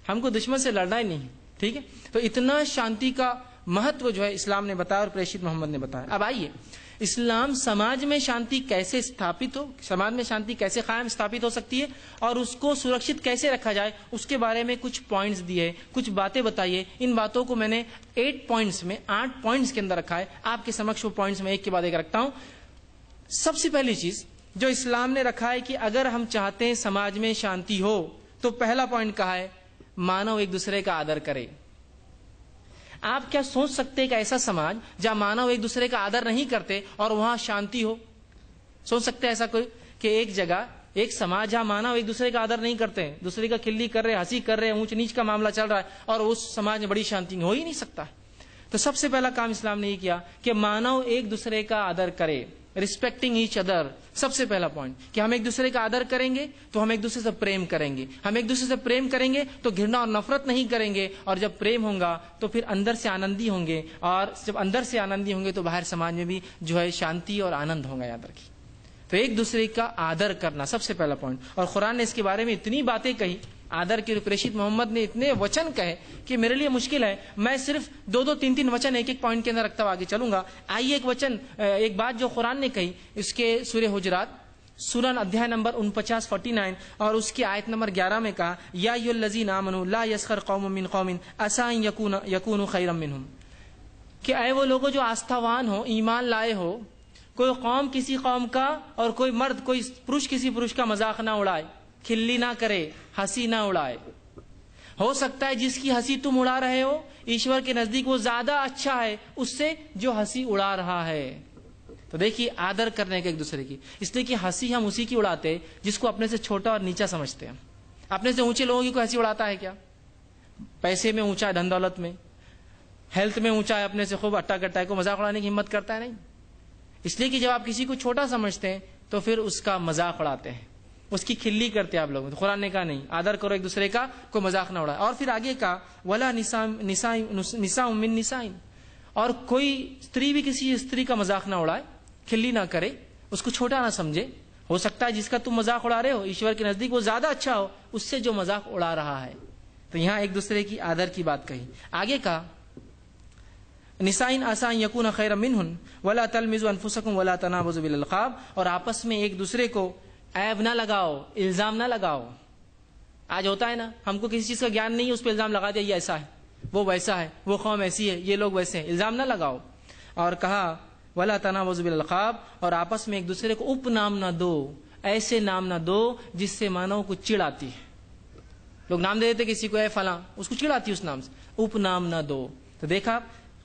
ہم کو دشمن سے لڑنا ہی نہیں، ٹھیک ہے؟ تو اتنا شانتی کا مہتو جو ہے اسلام نے بتایا اور پریشت محمد نے بتایا۔ اب آئیے، اسلام سماج میں شانتی کیسے استھاپت ہو، سماج میں شانتی کیسے قائم استھاپت ہو سکتی ہے اور اس کو سرکشت کیسے رکھا جائے، اس کے بارے میں کچھ پوائنٹس دیے، کچھ باتیں بتائیے۔ ان باتوں کو میں نے 8 پوائنٹس میں 8 پوائنٹس کے اندر رکھا ہے، آپ کے سمکش وہ پوائنٹس میں ایک کے بعد ایک رکھتا ہوں۔ سب سے پہلی چیز جو اسلام نے رکھا ہے کہ اگر ہم چاہتے ہیں سماج میں شانتی ہو تو پہلا پوائنٹ کہا ہے مانو ایک دوسرے کا آدر کرے۔ آپ کیا سوچ سکتے کہ ایسا سماج جہاں مانو ایک دوسرے کا آدر نہیں کرتے اور وہاں شانتی ہو؟ سوچ سکتے ایسا کوئی کہ ایک جگہ ایک سماج جہاں مانو ایک دوسرے کا آدر نہیں کرتے ہیں، دوسرے کا کھلی کر رہے، ہنسی کر رہے، اونچ نیچ کا معاملہ چل رہا ہے، اور اس سماج میں بڑی شانتی ہو ہی نہیں سکتا۔ تو سب سے پہلا کام اسلام نے یہ کیا کہ مانو ایک دوسرے کا آدر کرے، ریسپیکٹنگ ایچ ادر۔ سب سے پہلا پوائنٹ کہ ہم ایک دوسرے کا آدر کریں گے تو ہم ایک دوسرے سے پریم کریں گے، ہم ایک دوسرے سے پریم کریں گے تو گھرنا اور نفرت نہیں کریں گے، اور جب پریم ہوگا تو پھر اندر سے آنندی ہوں گے، اور جب اندر سے آنندی ہوں گے تو باہر سماج میں بھی جو ہے شانتی اور آنند ہوگا۔ یاد رکھیے، تو ایک دوسرے کا آدر کرنا سب سے پہلا پوائنٹ، اور قرآن نے اس کے بارے میں اتنی باتیں کہی، آدر کے پریشت محمد نے اتنے وچن کہے کہ میرے لیے مشکل ہے، میں صرف 2 3 3 وچن ایک ایک پوائنٹ کے اندر رکھتا ہوا آگے چلوں گا۔ آئیے ایک بات جو قرآن نے کہی، اس کے سورہ حجرات سورہ ادھیائے نمبر 49 اور اس کی آیت نمبر 11 میں کہا یا ایھا الذین آمنوا لا یسخر قوم من قوم عسیٰ ان یکونوا خیرا منہم، کہ اے وہ لوگوں جو آستھاوان ہو، ایمان لائے ہو، کوئی قوم کسی قوم کا اور کوئی مرد کوئی پروش کسی پروش کا مذاق نہ اڑائے، کھلی نہ کرے، ہنسی نہ اڑائے۔ ہو سکتا ہے جس کی ہنسی تم اڑا رہے ہو ایشور کے نزدیک وہ زیادہ اچھا ہے اس سے جو ہنسی اڑا رہا ہے۔ تو دیکھیے آدر کرنے کا ایک دوسرے کی، اس لیے کہ ہنسی ہم اسی کی اڑاتے جس کو اپنے سے چھوٹا اور نیچا سمجھتے ہیں۔ اپنے سے اونچے لوگوں کی کوئی ہنسی اڑاتا ہے کیا؟ پیسے میں اونچا ہے، دھن دولت میں، ہیلتھ میں اونچا ہے، اپنے سے خوب اٹا کٹا ہے، کوئی مذاق اڑانے کی ہمت کرتا ہے؟ نہیں۔ اس لیے کہ جب آپ کسی کو چھوٹا سمجھتے ہیں تو پھر اس کا مذاق اڑاتے ہیں، اس کی کھلی کرتے ہیں آپ لوگ۔ تو قرآن نے کہا نہیں، آدر کرو ایک دوسرے کا، کوئی مذاق نہ اڑائے۔ اور پھر آگے کہا ولا نساء من نساء، اور کوئی استری بھی کسی استری کا مذاق نہ اڑائے، کھلی نہ کرے، اس کو چھوٹا نہ سمجھے۔ ہو سکتا ہے جس کا تم مذاق اڑا رہے ہو ایشور کے نزدیک وہ زیادہ اچھا ہو اس سے جو مذاق اڑا رہا ہے۔ تو یہاں ایک دوسرے کی آدر کی بات کہی۔ آگے کہا نساء عسیٰ ان یکون خیرا منہن ولا تلمزوا انفسکم ولا تنابزوا بالالقاب، اور آپس میں ایک دوسرے کو عیب نہ لگاؤ، الزام نہ لگاؤ۔ آج ہوتا ہے نا، ہم کو کسی چیز کا گیان نہیں ہے، اس پہ الزام لگا دیا، یہ ایسا ہے، وہ ویسا ہے، وہ قوم ایسی ہے، یہ لوگ ویسے ہیں، الزام نہ لگاؤ۔ اور کہا ولا تنابزوا بالالقاب، اور آپس میں ایک دوسرے کو اپ نام نہ دو، ایسے نام نہ دو جس سے مانو کو چڑ آتی ہے۔ لوگ نام دے دیتے کسی کو، اے فلاں، اس کو چڑ آتی ہے اس نام سے، اپ نام نہ دو۔ تو دیکھا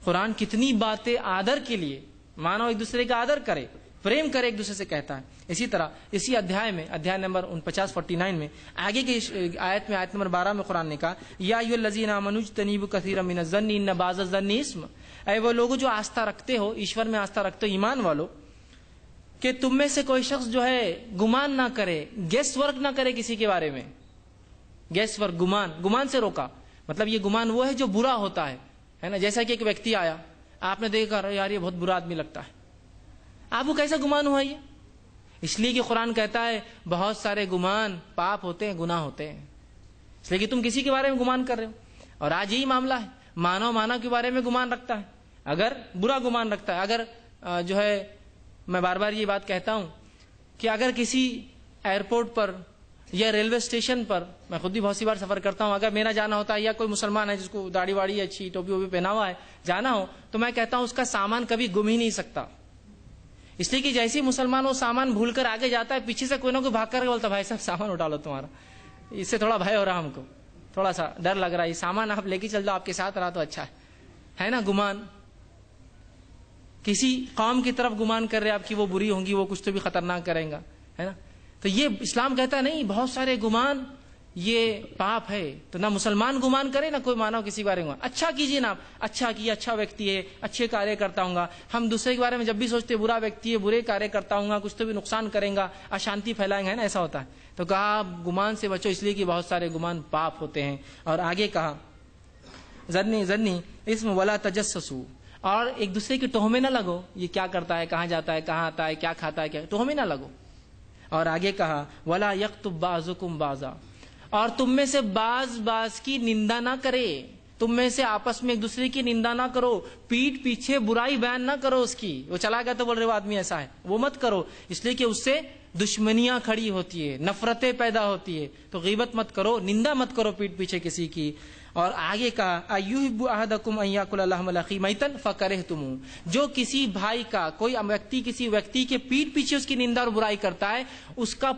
قرآن کتنی باتیں آدر کے لیے، مانو ایک دوسرے کا آدر کرے، پریم کرے، ایک دوسرے سے کہتا ہے۔ اسی طرح اسی ادھیائے میں، ادھیائے نمبر 49 میں آگے کی آیت میں، آیت نمبر 12 میں قرآن نے کہا یا ایھا الذین آمنوا اجتنبوا کثیرا من الظن ان بعض الظن اثم، اے وہ لوگوں جو آستھا رکھتے ہو، ایشور میں آستھا رکھتے ہو، ایمان والو، کہ تم میں سے کوئی شخص جو ہے گمان نہ کرے، گیس ورک نہ کرے کسی کے بارے میں۔ گیس ورک، گمان سے روکا، مطلب یہ گمان وہ ہے جو برا ہوتا ہے نا۔ جیسا کہ ایک ویکتی آیا، آپ نے دیکھا یار یہ بہت برا آدمی لگتا ہے، آپ کو کیسا گمان ہوا؟ یہ اس لیے کہ قرآن کہتا ہے بہت سارے گمان پاپ ہوتے ہیں، گناہ ہوتے ہیں، اس لیے کہ تم کسی کے بارے میں گمان کر رہے ہو۔ اور آج یہی معاملہ ہے، مانو کے بارے میں گمان رکھتا ہے، اگر برا گمان رکھتا ہے، اگر جو ہے میں بار بار یہ بات کہتا ہوں کہ اگر کسی ایئرپورٹ پر یا ریلوے اسٹیشن پر، میں خود بھی بہت سی بار سفر کرتا ہوں، اگر میرا جانا ہوتا ہے یا کوئی مسلمان ہے جس کو داڑھی واڑی اچھی ٹوپی ووپی پہنا ہوا ہے جانا ہو، تو میں کہتا ہوں اس کا سامان کبھی گم ہی نہیں سکتا، اس لیے کہ جیسے ہی مسلمان وہ سامان بھول کر آگے جاتا ہے، پیچھے سے کوئی نہ کوئی بھاگ کر بولتا بھائی صاحب سامان اٹھا لو تمہارا، اس سے تھوڑا بھے ہو رہا ہم کو، تھوڑا سا ڈر لگ رہا ہے، یہ سامان آپ لے کے چل جاؤ، آپ کے ساتھ رہا تو اچھا ہے نا۔ گمان، کسی قوم کی طرف گمان کر رہے آپ کی وہ بری ہوں گی، وہ کچھ تو بھی خطرناک کریں گا، ہے نا۔ تو یہ اسلام کہتا ہے نہیں، بہت سارے گمان یہ پاپ ہے، تو نہ مسلمان گمان کرے نہ کوئی مانو کسی بارے میں۔ اچھا کیجیے نا، آپ اچھا کیا، اچھا ویکتی ہے، اچھے کاریہ کرتا ہوں گا۔ ہم دوسرے کے بارے میں جب بھی سوچتے برا ویکتی ہے، برے کاریہ کرتا ہوں گا، کچھ تو بھی نقصان کریں گا، اشانتی پھیلائیں گا، ہے نا، ایسا ہوتا ہے۔ تو کہا گمان سے بچو، اس لیے کہ بہت سارے گمان پاپ ہوتے ہیں۔ اور آگے کہا ظنی اسم ولا تجسسوا، اور ایک دوسرے کی تہمے نہ لگو، یہ کیا کرتا ہے، کہاں جاتا ہے، کہاں آتا ہے، کیا کھاتا ہے، کیا تہمے نہ لگو۔ اور آگے کہا ولا یغتب بعضکم بعضا، اور تم میں سے باز کی نندا نہ کرے. تم میں سے آپس میں ایک دوسرے کی نندا نہ کرو, پیٹ پیچھے برائی بیان نہ کرو اس کی. وہ چلا گیا تو بول رہے وہ آدمی ایسا ہے, وہ مت کرو, اس لیے کہ اس سے دشمنیاں کھڑی ہوتی ہے, نفرتیں پیدا ہوتی ہے. تو غیبت مت کرو, نندا مت کرو پیٹ پیچھے کسی کی. اور آگے کہا ایحب احدکم ان یاکل لحم الاخی میتا فکرہتموہ, جو کسی بھائی کا کوئی ویکتی کسی ویکتی کے پیٹ پیچھے اس کی نندا اور برائی کرتا ہے, اس کا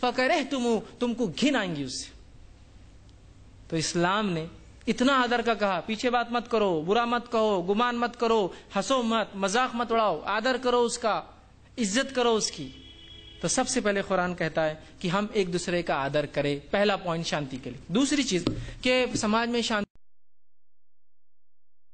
فکرہتموہ, تم کو گھن آئیں گی اس سے. تو اسلام نے اتنا آدر کا کہا, پیچھے بات مت کرو, برا مت کہو, گمان مت کرو, ہنسو مت, مذاق مت اڑاؤ, آدر کرو اس کا, عزت کرو اس کی. تو سب سے پہلے قرآن کہتا ہے کہ ہم ایک دوسرے کا آدر کریں, پہلا پوائنٹ شانتی کے لیے. دوسری چیز کہ سماج میں شانتی